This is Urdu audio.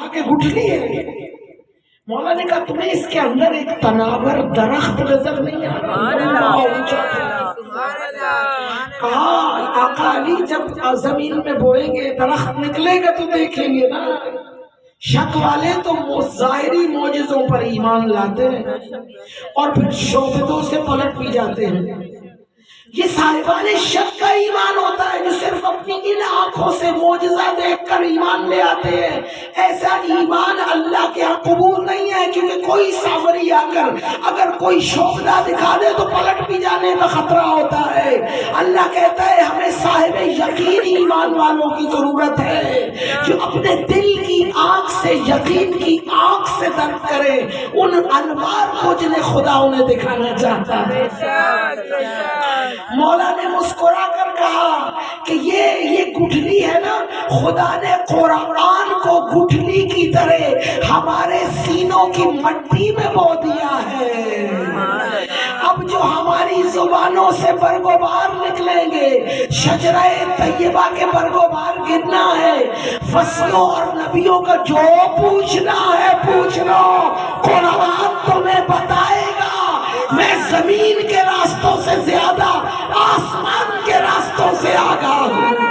آگے گٹھلی ہے. مولا نے کہا تمہیں اس کے اندر ایک تناور درخت نظر نہیں آ رہا؟ کہا آقا علی جب زمین میں بوئیں گے درخت نکلے گا تو دیکھیں گے نا. شک والے تو ظاہری معجزوں پر ایمان لاتے ہیں اور پھر شعبدوں سے پلٹ بھی جاتے ہیں. یہ صاحبان شک کا ایمان ہوتا ہے جو صرف اپنی ان آنکھوں سے معجزہ دیکھ کر ایمان لے آتے ہیں. ایسا ایمان اللہ کے ہاں قبول نہیں ہے، کیونکہ کوئی سامری آ کر اگر کوئی شعبدہ دکھا دے تو پلٹ بھی جانے کا خطرہ ہوتا ہے. اللہ کہتا ہے ہمیں صاحب یقین ایمان والوں کی ضرورت ہے جو اپنے دل کی آنکھ سے یقین کی آنکھ سے درک کرے ان انوار کو جنہیں خدا انہیں دکھانا چاہتا ہے. مولا نے مسکرا کر کہا کہ یہ گٹھلی ہے نا، خدا نے قرآن کو گٹھلی کی طرح ہمارے سینوں کی مٹی میں بو دیا ہے. اب جو ہماری زبانوں سے برگوبار نکلیں گے، شجرہ طیبہ کے برگوبار گرنا ہے. فصلوں اور نبیوں کا جو پوچھنا ہے پوچھ لو، قرآن تمہیں بتائے گا. میں زمین کے راستوں سے زیادہ آسمان کے راستوں سے آگاہ ہوں.